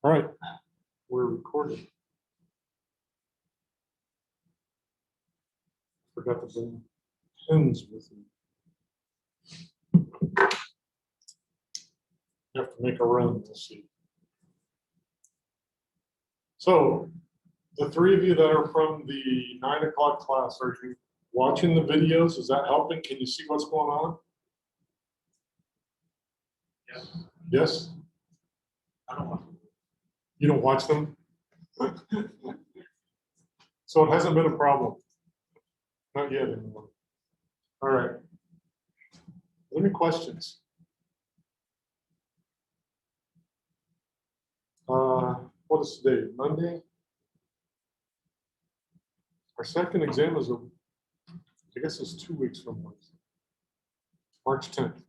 All right, we're recording. Forgot to bring pens with me. You have to make a run, we'll see. So, the three of you that are from the 9 o'clock class, are you watching the videos? Is that helping? Can you see what's going on? Yes. Yes? I don't want to. You don't watch them? So it hasn't been a problem? Not yet anymore. All right. Any questions? What is today? Monday? Our second exam is, I guess it's 2 weeks from Wednesday. March 10th,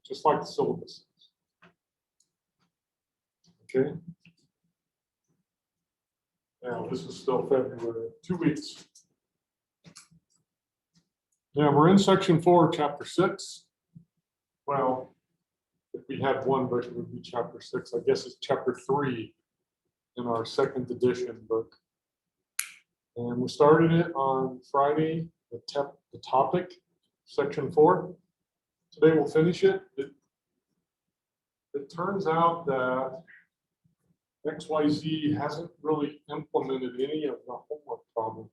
just like the syllabus. Okay. Now, this is still February, 2 weeks. Now, we're in section 4, chapter 6. Well, if we had one book, it would be chapter 6. I guess it's chapter 3 in our second edition book. And we started it on Friday, the topic, section 4. Today we'll finish it. It turns out that XYZ hasn't really implemented any of the homework problems.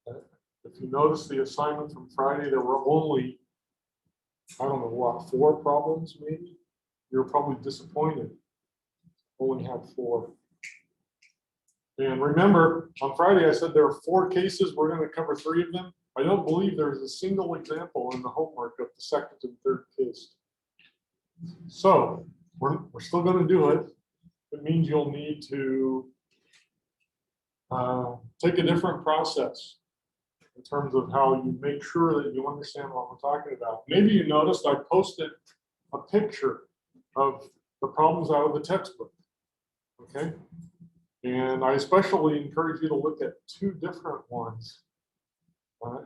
If you notice the assignment from Friday, there were only, I don't know what, 4 problems maybe? You're probably disappointed. Only had 4. And remember, on Friday I said there are 4 cases. We're going to cover 3 of them. I don't believe there's a single example in the homework of the second and third case. So we're still going to do it. It means you'll need to take a different process in terms of how you make sure that you understand what we're talking about. Maybe you noticed I posted a picture of the problems out of the textbook. Okay. And I especially encourage you to look at 2 different ones.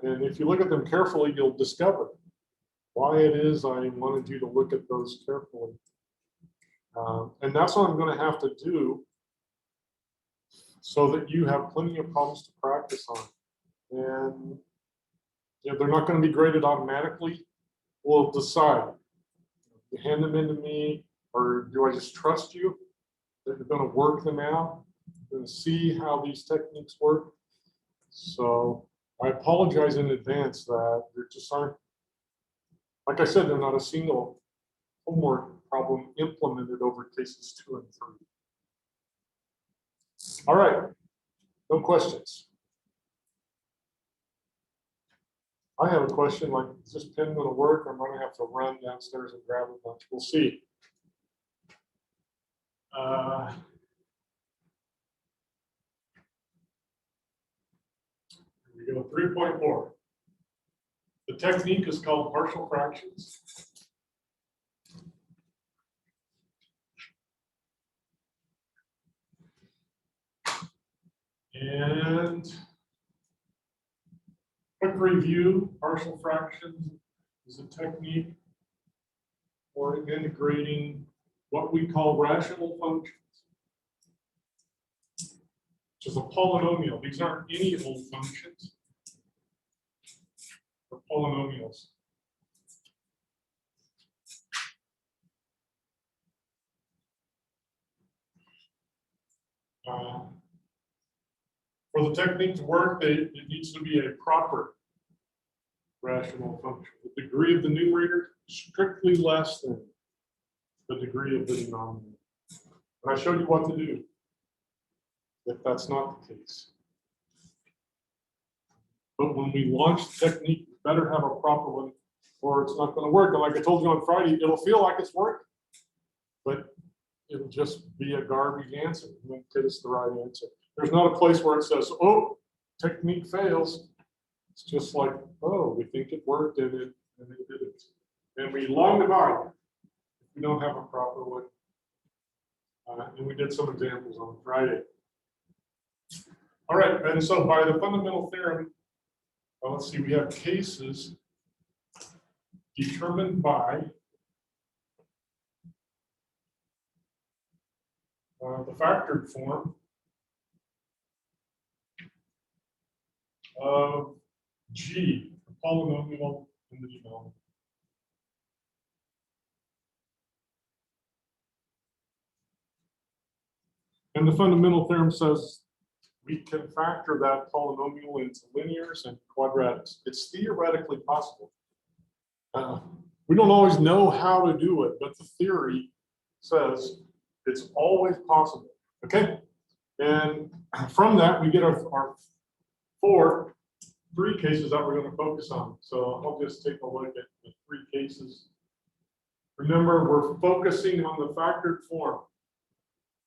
And if you look at them carefully, you'll discover why it is I wanted you to look at those carefully. And that's what I'm going to have to do so that you have plenty of problems to practice on. And they're not going to be graded automatically. We'll decide. You hand them in to me, or do I just trust you that you're going to work them out? You're going to see how these techniques work. So I apologize in advance that there just aren't, like I said, they're not a single homework problem implemented over cases 2 and 3. All right, no questions. I have a question like, is this pen going to work? Or am I going to have to run downstairs and grab a bunch? We'll see. Here we go, 3.4. The technique is called partial fractions. And quick review, partial fractions is a technique for integrating what we call rational functions, which is a polynomial. These aren't any old functions. They're polynomials. For the technique to work, it needs to be a proper rational function. The degree of the numerator strictly less than the degree of the denominator. And I showed you what to do if that's not the case. But when we launch the technique, we better have a proper one or it's not going to work. And like I told you on Friday, it'll feel like it's working, but it'll just be a garbage answer. It won't get us the right answer. There's not a place where it says, oh, technique fails. It's just like, oh, we think it worked and it didn't. And we long divide if we don't have a proper one. And we did some examples on Friday. All right, and so by the fundamental theorem, let's see, we have cases determined by the factored form of G, a polynomial in the denominator. And the fundamental theorem says we can factor that polynomial into linears and quadratics. It's theoretically possible. We don't always know how to do it, but the theory says it's always possible. Okay? And from that, we get our three cases that we're going to focus on. So I'll just take a look at the three cases. Remember, we're focusing on the factored form.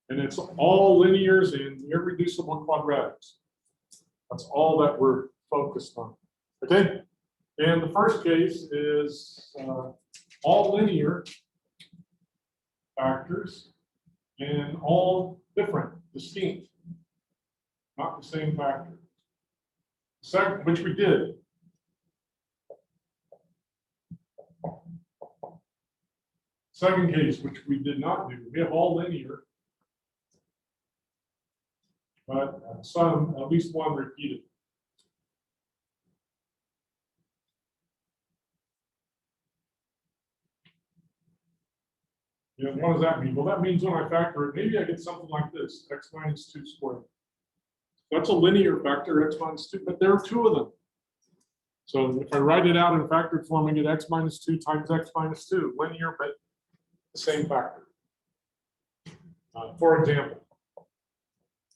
And it's all linears and irreducible quadratics. That's all that we're focused on. Okay? And the first case is all linear factors and all different, distinct, not the same factor. Second, which we did. Second case, which we did not do. We have all linear, but some, at least one repeated. You know, what does that mean? Well, that means when I factor it, maybe I get something like this, x minus 2 squared. That's a linear factor, x minus 2, but there are two of them. So if I write it out in factored form, I get x minus 2 times x minus 2, linear, but the same factor. For example,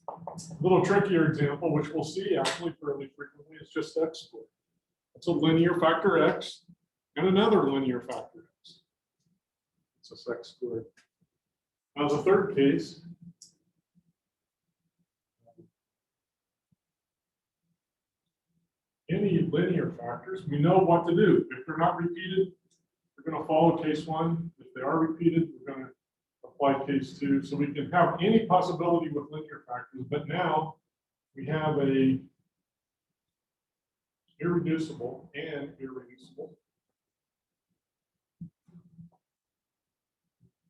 a little trickier example, which we'll see actually fairly frequently, is just x squared. It's a linear factor x and another linear factor x. It's just x squared. Now the third case, any linear factors, we know what to do. If they're not repeated, we're going to follow case one. If they are repeated, we're going to apply case two. So we can have any possibility with linear factors, but now we have a irreducible and irreducible.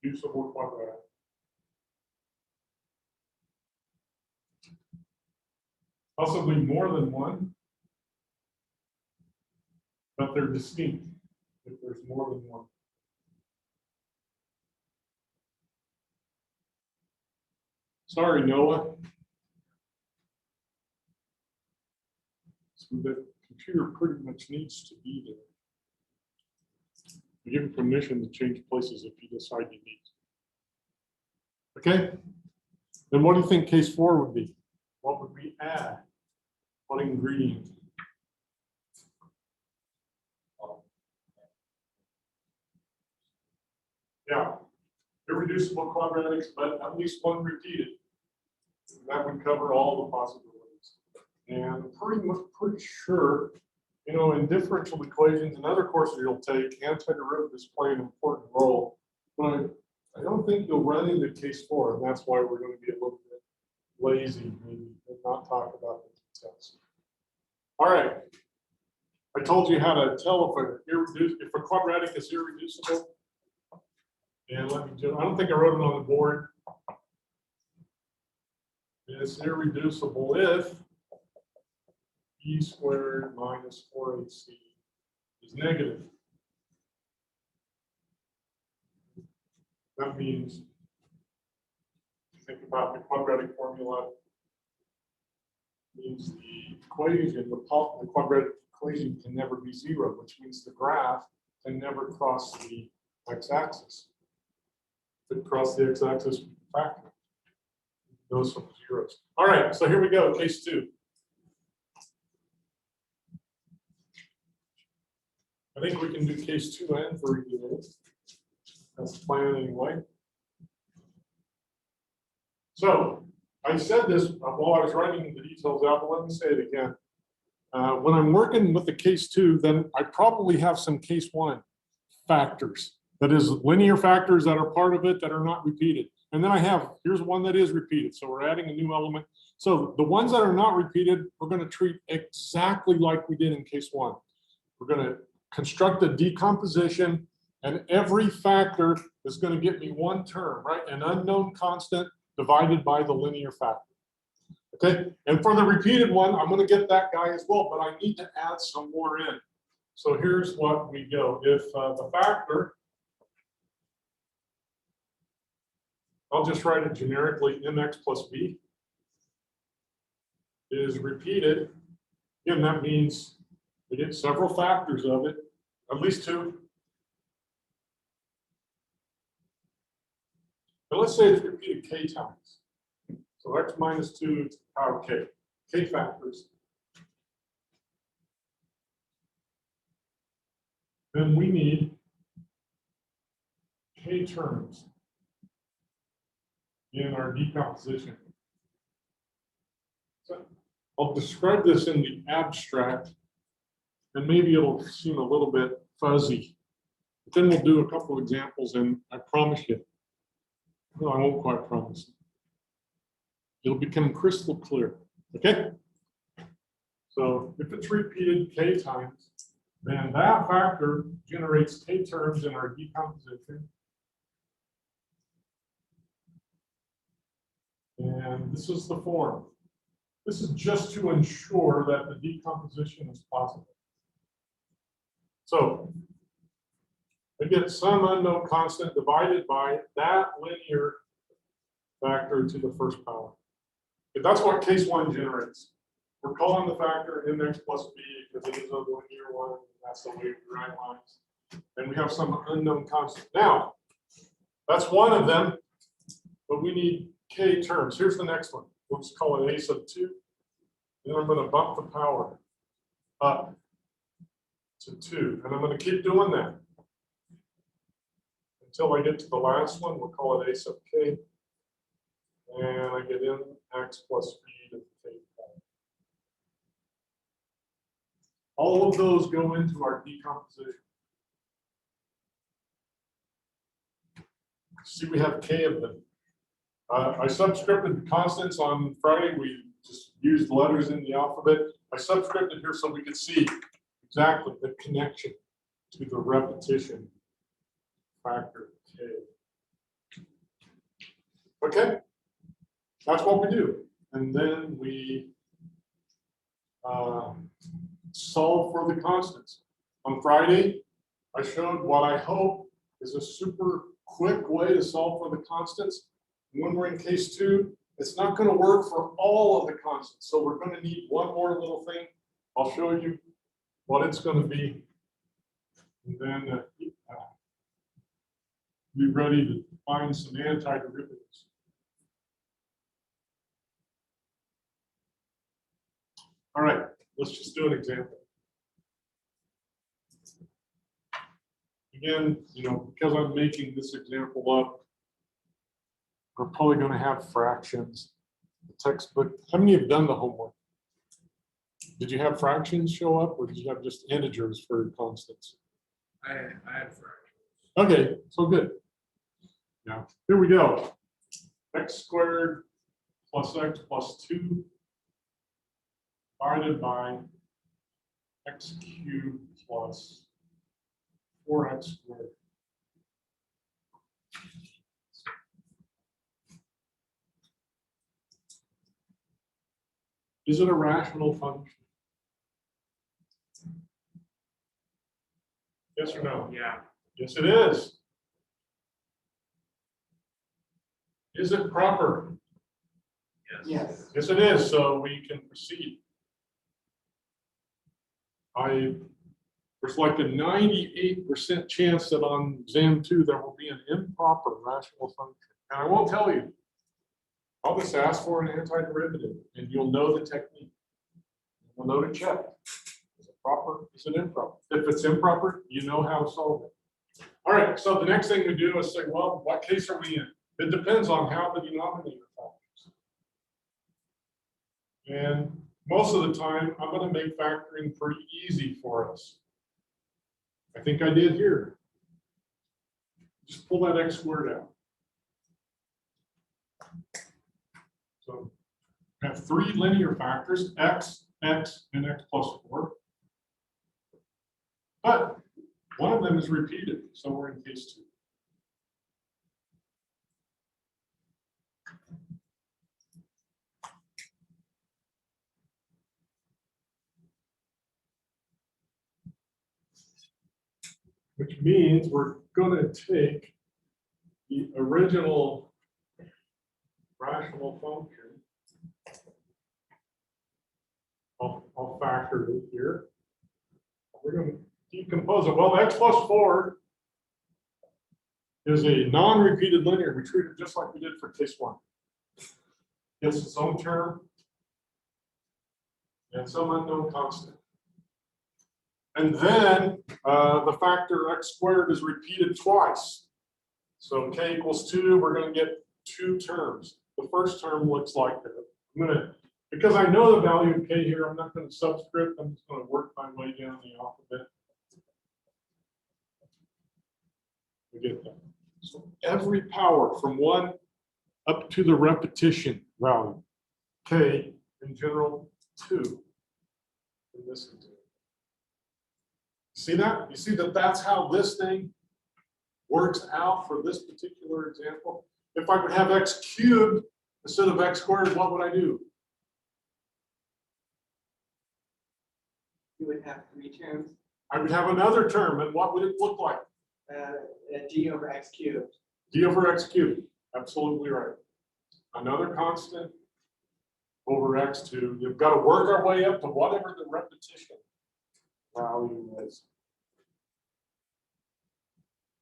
Reducible quadratic. Possibly more than one, but they're distinct if there's more than one. Sorry, Noah. So the computer pretty much needs to be there. You give him permission to change places if you decide you need to. Okay? Then what do you think case 4 would be? What would we add? What ingredient? Yeah, irreducible quadratics, but at least one repeated. That would cover all the possibilities. And pretty sure, you know, in differential equations and other courses you'll take, antiderivatives play an important role. But I don't think you'll run into case 4, and that's why we're going to be a little bit lazy, maybe, and not talk about the details. All right. I told you how to tell if a quadratic is irreducible. And let me do, I don't think I wrote it on the board. It's irreducible if e squared minus 4ac is negative. That means, think about the quadratic formula, means the equation, the quadratic equation can never be 0, which means the graph can never cross the x-axis. If it crosses the x-axis, factor. It goes from zeros. All right, so here we go, case 2. I think we can do case 2 and 3 today. That's the plan anyway. So I said this while I was writing the details out, but let me say it again. When I'm working with the case 2, then I probably have some case 1 factors. That is linear factors that are part of it that are not repeated. And then I have, here's one that is repeated. So we're adding a new element. So the ones that are not repeated, we're going to treat exactly like we did in case 1. We're going to construct a decomposition, and every factor is going to get me one term, right? An unknown constant divided by the linear factor. Okay, and for the repeated one, I'm going to get that guy as well, but I need to add some more in. So here's what we go. If the factor, I'll just write it generically, mx plus b, is repeated. Again, that means we get several factors of it, at least two. And let's say it's repeated k times. So x minus 2 to the power of k factors. Then we need k terms in our decomposition. So I'll describe this in the abstract, and maybe it'll seem a little bit fuzzy. But then we'll do a couple of examples, and I promise you, no, I won't quite promise. It'll become crystal clear, okay? So if it's repeated k times, then that factor generates k terms in our decomposition. And this is the form. This is just to ensure that the decomposition is possible. So I get some unknown constant divided by that linear factor to the first power. If that's what case one generates. We're calling the factor mx plus b because it is a linear one. That's the way we write lines. And we have some unknown constant. Now, that's one of them, but we need k terms. Here's the next one. Let's call it a sub 2. Then I'm going to bump the power up to 2. And I'm going to keep doing that until I get to the last one. We'll call it a sub k. And I get mx plus b to the k power. All of those go into our decomposition. See, we have k of them. I subscripted the constants on Friday. We just used the letters in the alphabet. I subscripted here so we could see exactly the connection to the repetition factor k. Okay, that's what we do. And then we solve for the constants. On Friday, I showed what I hope is a super quick way to solve for the constants. When we're in case 2, it's not going to work for all of the constants. So we're going to need one more little thing. I'll show you what it's going to be. And then be ready to find some antiderivatives. All right, let's just do an example. Again, because I'm making this example up, we're probably going to have fractions. The textbook. How many have done the homework? Did you have fractions show up, or did you have just integers for constants? I had fractions. Okay, so good. Now, here we go. X squared plus x plus 2 divided by x cubed plus 4x squared. Is it a rational function? Yes or no? Yeah. Yes, it is. Is it proper? Yes. Yes, it is. So we can proceed. There's like a 98% chance that on exam 2 there will be an improper rational function. And I won't tell you. I'll just ask for an antiderivative, and you'll know the technique. You'll know to check. Is it proper? Is it improper? If it's improper, you know how to solve it. All right, so the next thing we do is say, well, what case are we in? It depends on how the denominator factors. And most of the time, I'm going to make factoring pretty easy for us. I think I did here. Just pull that x squared out. So I have 3 linear factors, x, x, and x plus 4. But one of them is repeated, so we're in case 2. Which means we're going to take the original rational function. I'll factor it here. We're going to decompose it. Well, x plus 4 is a non-repeated linear. We treat it just like we did for case 1. It's its own term and some unknown constant. And then the factor x squared is repeated twice. So k equals 2, we're going to get 2 terms. The first term looks like that. I'm going to, because I know the value of k here, I'm not going to subscript. I'm just going to work my way down the alphabet. We get that. So every power from 1 up to the repetition value, k in general 2 in this example. See that? You see that that's how this thing works out for this particular example. If I would have x cubed instead of x squared, what would I do? You would have 3 terms, I would have another term, and what would it look like? d over x cubed. D over x cubed. Absolutely right. Another constant over x2. You've got to work our way up to whatever the repetition value is.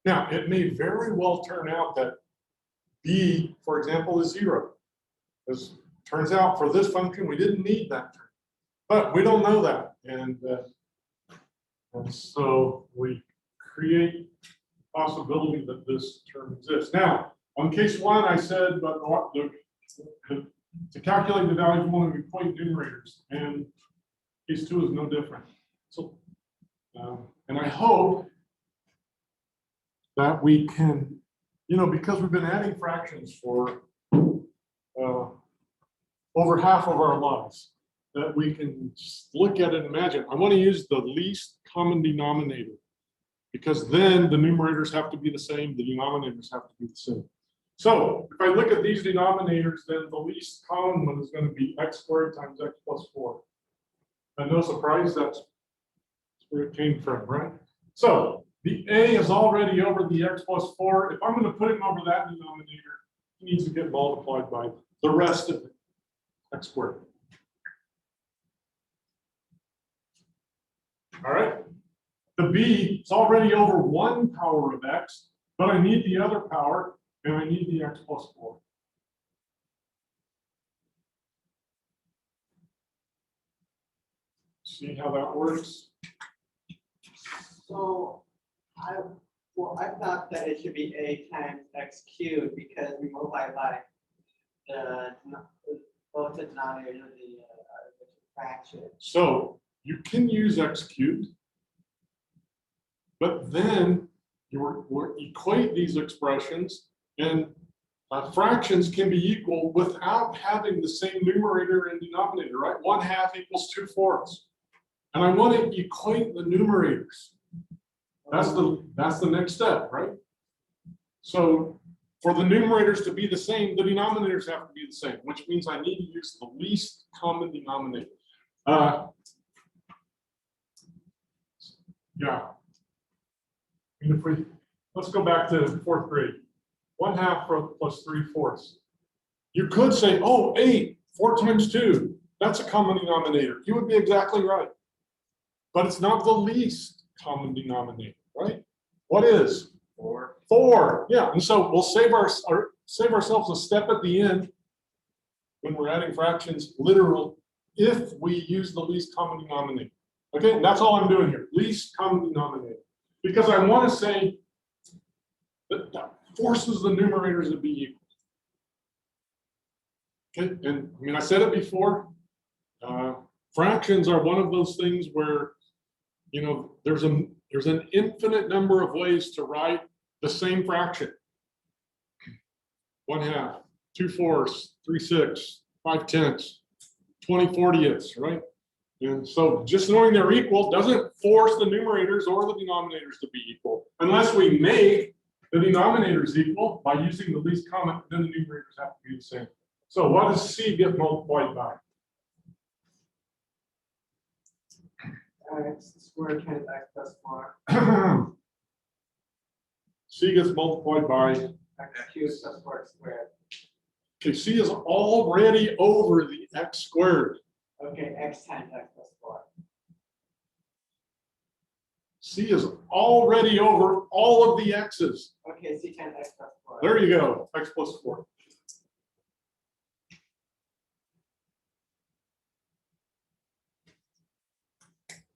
Now, it may very well turn out that b, for example, is 0. Because turns out for this function, we didn't need that term. But we don't know that. And so we create the possibility that this term exists. Now, on case 1, I said, but to calculate the value, we want to equate numerators. And case 2 is no different. So, and I hope that we can, because we've been adding fractions for over half of our lives, that we can just look at it and imagine. I want to use the least common denominator, because then the numerators have to be the same, the denominators have to be the same. So if I look at these denominators, then the least common one is going to be x squared times x plus 4. And no surprise, that's where it came from, right? So the a is already over the x plus 4. If I'm going to put him over that denominator, he needs to get multiplied by the rest of it, x squared. All right. The b is already over 1 power of x, but I need the other power, and I need the x plus 4. See how that works? So I thought that it should be a times x cubed because we multiply by both the denominator and the fraction. So you can use x cubed, but then you equate these expressions, and fractions can be equal without having the same numerator and denominator, right? 1/2 equals 2/4. And I want to equate the numerators. That's the next step, right? So for the numerators to be the same, the denominators have to be the same, which means I need to use the least common denominator. Yeah. And let's go back to 4th grade. 1/2 plus 3/4. You could say, oh, 8, 4 times 2. That's a common denominator. You would be exactly right. But it's not the least common denominator, right? What is? 4. 4. Yeah. And so we'll save ourselves a step at the end when we're adding fractions, literal, if we use the least common denominator. Okay, and that's all I'm doing here, least common denominator. Because I want to say that forces the numerators to be equal. Okay, and I mean, I said it before, fractions are one of those things where, there's an infinite number of ways to write the same fraction. 1/2, 2/4, 3/6, 5/10, 20/40, right? And so just knowing they're equal doesn't force the numerators or the denominators to be equal, unless we make the denominator is equal by using the least common, then the numerators have to be the same. So what does C get multiplied by? X squared times x plus 4, C gets multiplied by, x cubed plus 4 squared. okay, C is already over the x squared. Okay, x times x plus 4. C is already over all of the x's. Okay, c times x plus 4. There you go, x plus 4.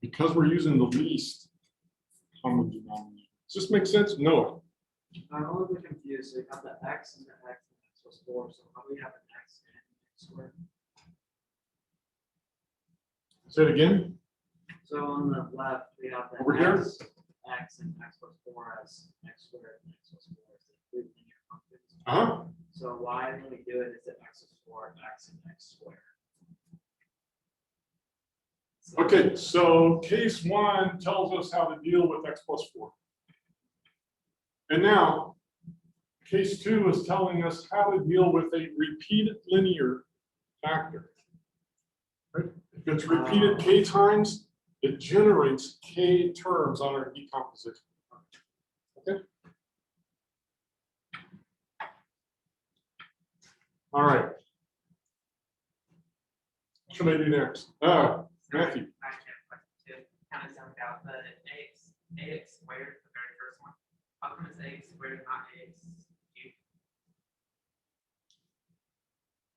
Because we're using the least common denominator. Does this make sense? No. I'm a little bit confused. So you have the x and the x plus 4. So how do we have an x and x squared? Say it again. So on the left, we have the Over here? x and x plus 4 as x squared and x plus 4 as the three linear functions. Uh-huh. So why when we do it, is it x plus 4, x and x squared? So- Okay, so case 1 tells us how to deal with x plus 4. And now, case 2 is telling us how to deal with a repeated linear factor. Right? If it's repeated k times, it generates k terms on our decomposition. Okay? All right. What should I do next? Matthew. I have to kind of sound out the ax squared, the very first one. How come it's ax squared, not ax cubed?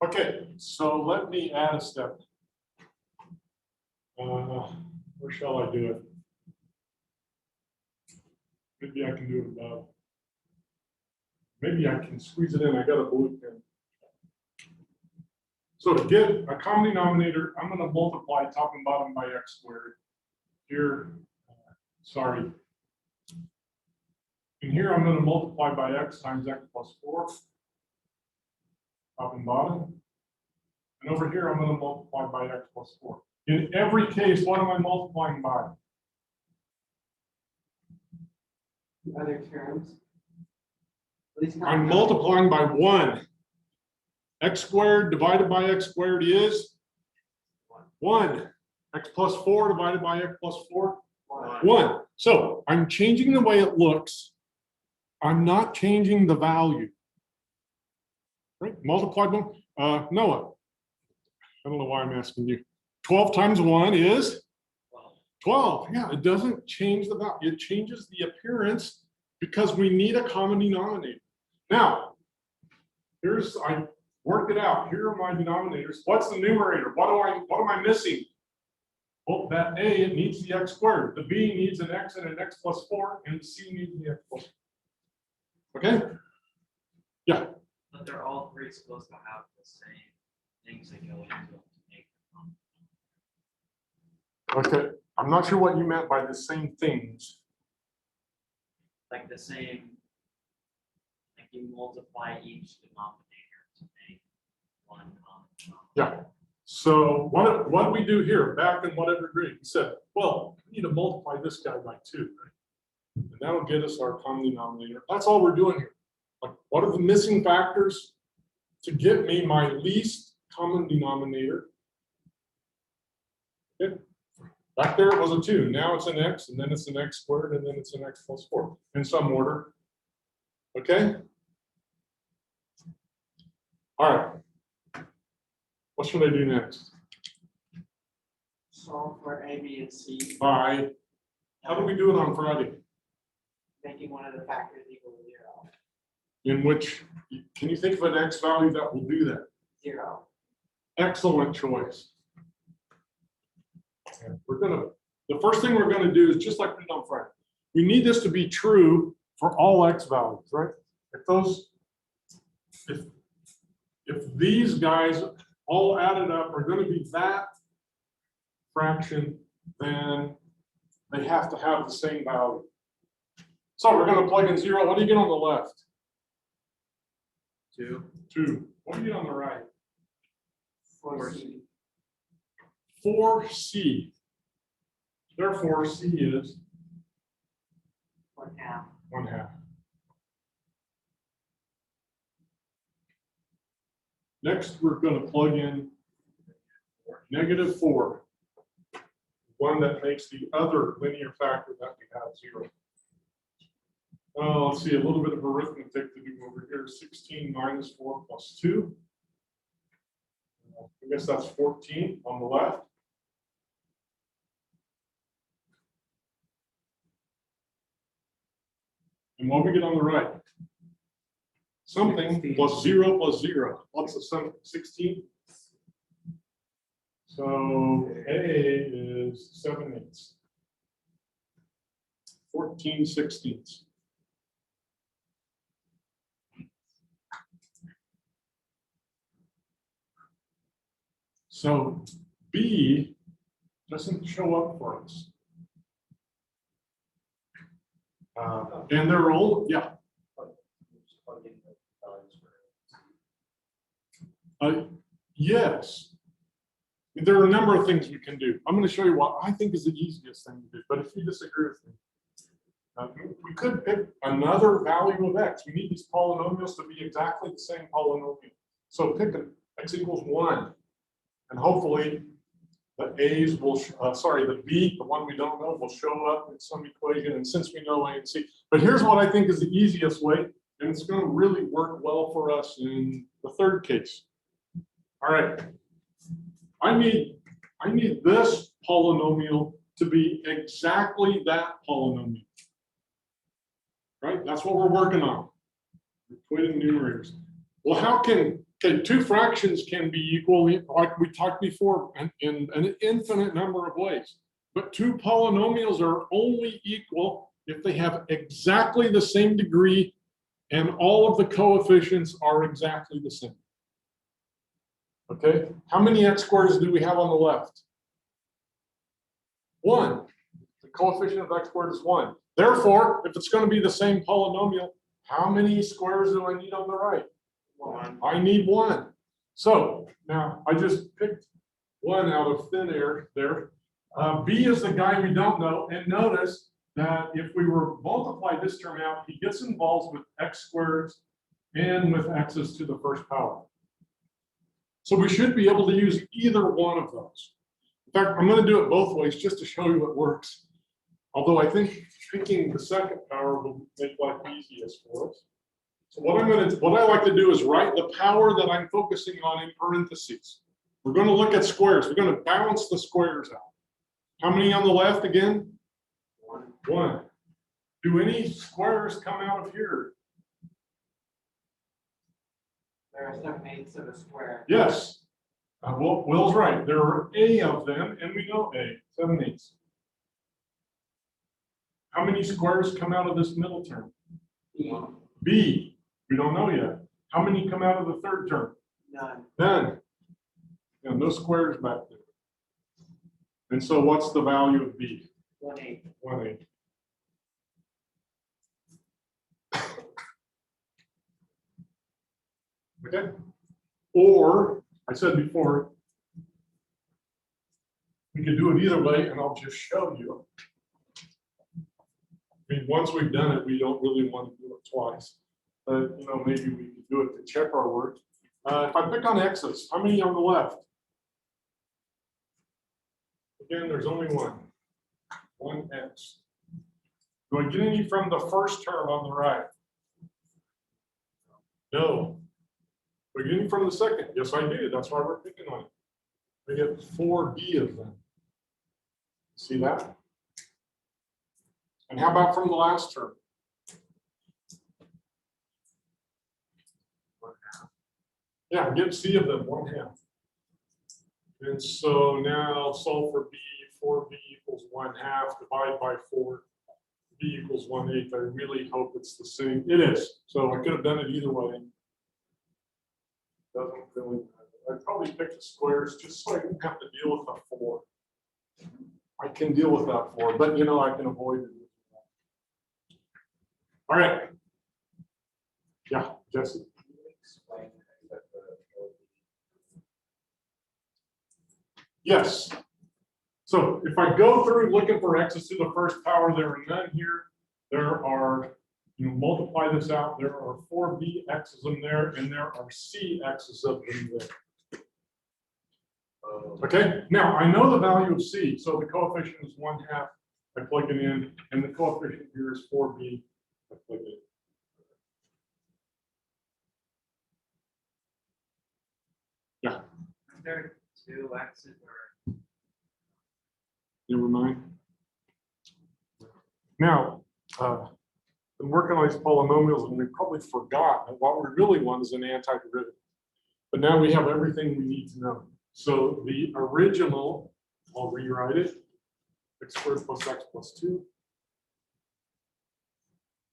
Okay, so let me add a step. Where shall I do it? Maybe I can do it above. Maybe I can squeeze it in. I got a blue pen. So to get a common denominator, I'm going to multiply top and bottom by x squared. Here, sorry. And here I'm going to multiply by x times x plus 4. Top and bottom. And over here, I'm going to multiply by x plus 4. In every case, what am I multiplying by? The other terms. Least I'm common multiplying by 1. X squared divided by x squared is 1. X plus 4 divided by x plus 4, 1. So I'm changing the way it looks. I'm not changing the value. Right? Multiplied one. Noah, I don't know why I'm asking you. 12 times 1 is 12. Yeah, it doesn't change the value. It changes the appearance because we need a common denominator. Now, I worked it out. Here are my denominators. What's the numerator? What am I missing? Well, that A, it needs the x squared. The B needs an x and an x plus 4, and the C needs the x plus 4. Okay? Yeah. But they're all three supposed to have the same things that go into it to make them. Okay. I'm not sure what you meant by the same things. Like the same, like you multiply each denominator to make one common denominator. Yeah. So what do we do here? Back in whatever grade, we said, well, we need to multiply this guy by 2, right? And that'll get us our common denominator. That's all we're doing here. Like, what are the missing factors to get me my least common denominator? Okay. Back there it was a 2. Now it's an x, and then it's an x squared, and then it's an x plus 4 in some order. Okay. All right. What should I do next? solve for A, B, and C, By, how do we do it on Friday? making one of the factors equal to 0. In which, can you think of an x value that will do that? 0. Excellent choice. The first thing we're gonna do is just like we did on Friday. We need this to be true for all x values, right? If these guys all added up are gonna be that fraction, then they have to have the same value. So we're gonna plug in 0. What do you get on the left? 2. 2. What do you get on the right? 4C. 4C. Therefore, C is 1/2. 1/2. Next, we're going to plug in -4, one that makes the other linear factor that we have 0. Let's see, a little bit of arithmetic to do over here. 16 minus 4 plus 2. I guess that's 14 on the left. And what we get on the right? Something 16. plus 0 plus 0. What's the sum? 16? So A is 7/8. 14/16. So B doesn't show up for us. And they're all, yeah. Yes. There are a number of things we can do. I'm going to show you what I think is the easiest thing to do, but if you disagree with me, we could pick another value of x. We need these polynomials to be exactly the same polynomial. So pick an x equals 1, and hopefully the a's will, the b, the one we don't know, will show up in some equation. And since we know a and c, but here's what I think is the easiest way, and it's going to really work well for us in the third case. All right. I need this polynomial to be exactly that polynomial. Right? That's what we're working on. Equating numerators. Well, how can two fractions can be equal, like we talked before, in an infinite number of ways. But two polynomials are only equal if they have exactly the same degree and all of the coefficients are exactly the same. Okay, how many x squares do we have on the left? 1. The coefficient of x squared is 1. Therefore, if it's going to be the same polynomial, how many squares do I need on the right? 1. I need 1. So now I just picked 1 out of thin air there. B is the guy we don't know. And notice that if we were to multiply this term out, he gets involved with x squareds and with x's to the first power. So we should be able to use either one of those. In fact, I'm going to do it both ways just to show you what works. Although I think picking the second power will make life easiest for us. So what I like to do is write the power that I'm focusing on in parentheses. We're going to look at squares. We're going to balance the squares out. How many on the left again? 1. Do any squares come out of here? There are 7/8 of a square. Yes. Will's right. There are a of them, and we know a, 7/8. How many squares come out of this middle term? B. We don't know yet. How many come out of the third term? None. None. Yeah, no squares back there. And so what's the value of B? 1/8. 1/8. Okay. Or, I said before, we could do it either way, and I'll just show you. I mean, once we've done it, we don't really want to do it twice. But, maybe we could do it to check our work. If I pick on x's, how many on the left? Again, there's only one x. Do I get any from the first term on the right? No. Do I get any from the second? Yes, I do. That's why we're picking on it. I get 4b of them. See that? And how about from the last term? 1/2. Yeah, get c of them, 1/2. And so now solve for b, 4b equals 1/2, divide by 4, b equals 1/8. I really hope it's the same. It is. So I could have done it either way. Doesn't really matter. I'd probably pick the squares just so I don't have to deal with that 4. I can deal with that 4, but I can avoid it. All right. Yeah, Jesse. Yes. So if I go through looking for x's to the first power, there are none here. There are You multiply this out, there are 4b x's in there, and there are c x's of them there. Okay, now I know the value of c, so the coefficient is 1/2. I plug it in, and the coefficient here is 4b. I plug it in. Yeah, Are there two x's or? never mind. Now, been working on these polynomials, and we probably forgot that what we really want is an antiderivative. But now we have everything we need to know. So the original, I'll rewrite it, x squared plus x plus 2.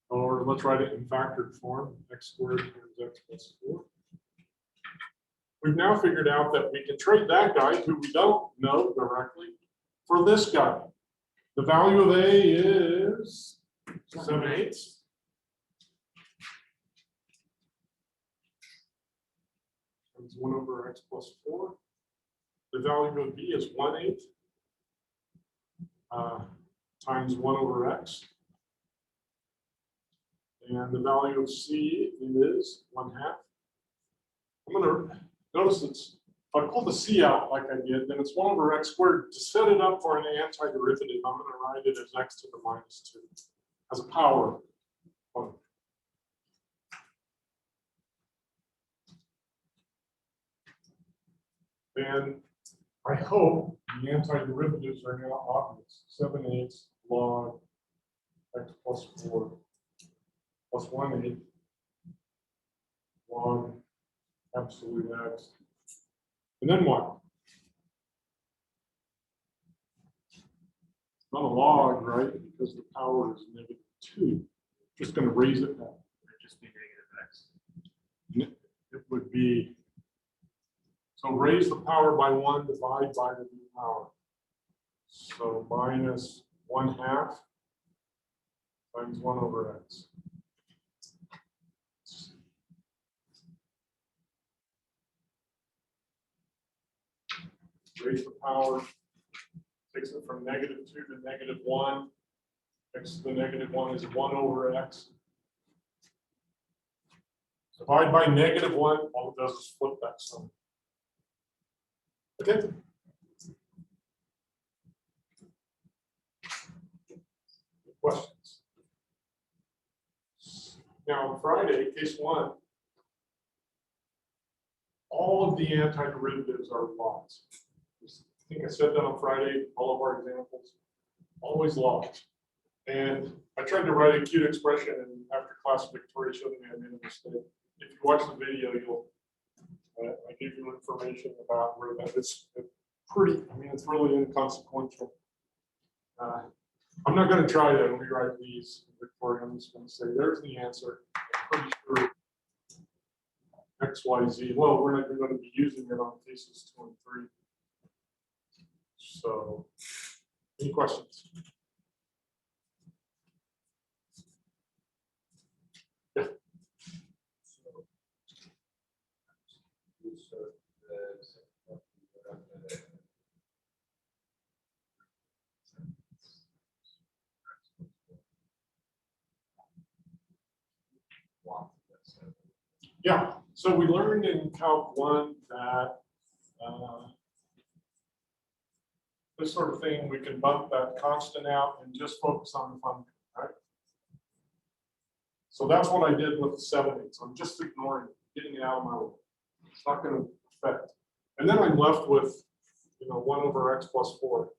Or let's write it in factored form, x squared times x plus 4. We've now figured out that we can trade that guy, who we don't know directly, for this guy. The value of A is 7/8. Times 1 over x plus 4. The value of B is 1/8 times 1 over x. And the value of C is 1/2. I'm going to notice it's, if I pull the C out like I did, then it's 1 over x squared. To set it up for an antiderivative, I'm going to write it as x to the minus 2 as a power function. And I hope the antiderivatives are now obvious. 7/8 log x plus 4 plus 1/8 log absolute x. And then what? It's not a log, right? Because the power is -2. Just going to raise it back. It'd just be -x. It would be, so raise the power by 1, divide by the new power. So minus 1/2 times 1 over x. Raise the power, takes it from -2 to -1. X to the -1 is 1 over x. Divide by -1, all it does is flip that sum. Okay. Questions? Now, on Friday, case 1, all of the antiderivatives are logs. I think I said that on Friday, all of our examples, always logs. And I tried to write a cute expression, and after class, Victoria showed me I made a mistake. If you watch the video, you'll, I give you information about where that is. Pretty, I mean, it's really inconsequential. I'm not going to try to rewrite these, Victoria. I'm just going to say, there's the answer. I'm pretty sure X, Y, Z. Well, we're not going to be using it on cases 2 and 3. So, any questions? Yeah. Yeah, so we learned in Calc 1 that this sort of thing, we can bump that constant out and just focus on the function, right? So that's what I did with the 7/8. I'm just ignoring it, getting it out of my way. It's not going to affect. And then I'm left with, 1 over x plus 4.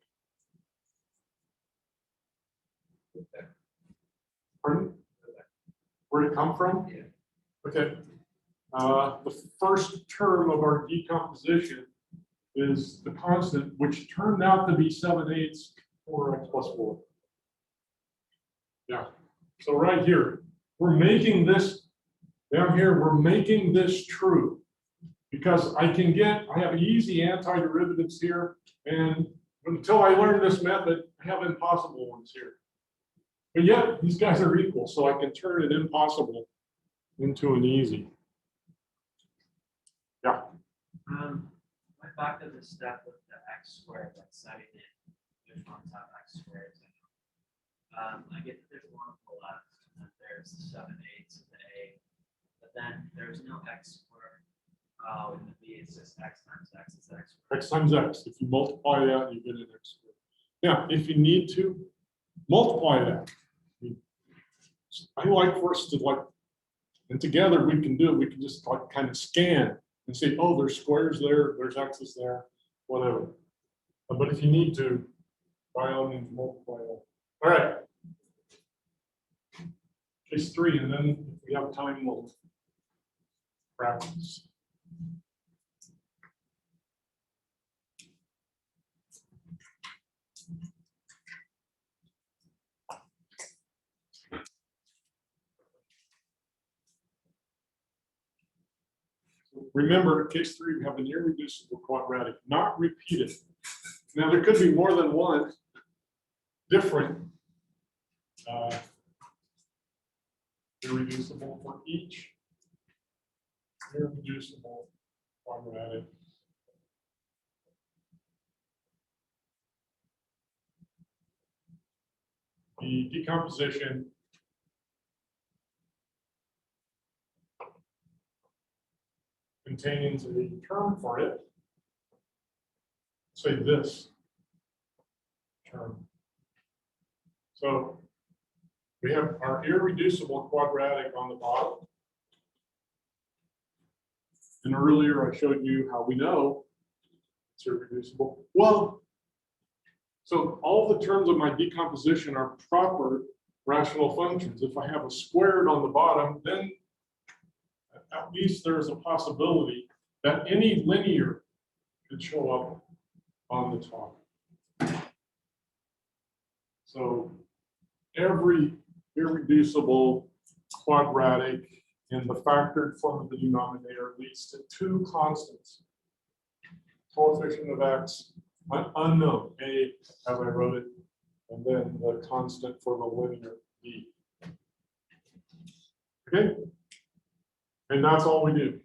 Pardon? Where'd it come from? Yeah. Okay. The first term of our decomposition is the constant, which turned out to be 7/8 or x plus 4. Yeah. So right here, we're making this, down here, we're making this true. Because I have easy antiderivatives here, and until I learn this method, I have impossible ones here. But yet, these guys are equal, so I can turn an impossible into an easy. Yeah. Went back to the step with the x squared, like setting it, which ones have x squared. I get that there's one on the left. then there's 7/8 of the A. But then there's no x squared. Oh, in the B, it's just x times x is x squared. X times X. If you multiply that, you get an X squared. Now, if you need to multiply that, I like for us to like, and together we can do it. We can just like kind of scan and say, oh, there's squares there, there's X's there, whatever. But if you need to, by all means, multiply that. All right. Case 3, and then if we have time, we'll practice. Remember, case 3, we have an irreducible quadratic, not repeated. Now, there could be more than one different irreducible for each irreducible quadratic. The decomposition contains a term for it. Say this term. So we have our irreducible quadratic on the bottom. And earlier I showed you how we know it's irreducible. Well, so all the terms of my decomposition are proper rational functions. If I have a squared on the bottom, then at least there's a possibility that any linear could show up on the top. So every irreducible quadratic in the factored form of the denominator leads to 2 constants. Coefficient of x, unknown, a, as I wrote it, and then the constant for the linear, b. Okay? And that's all we do.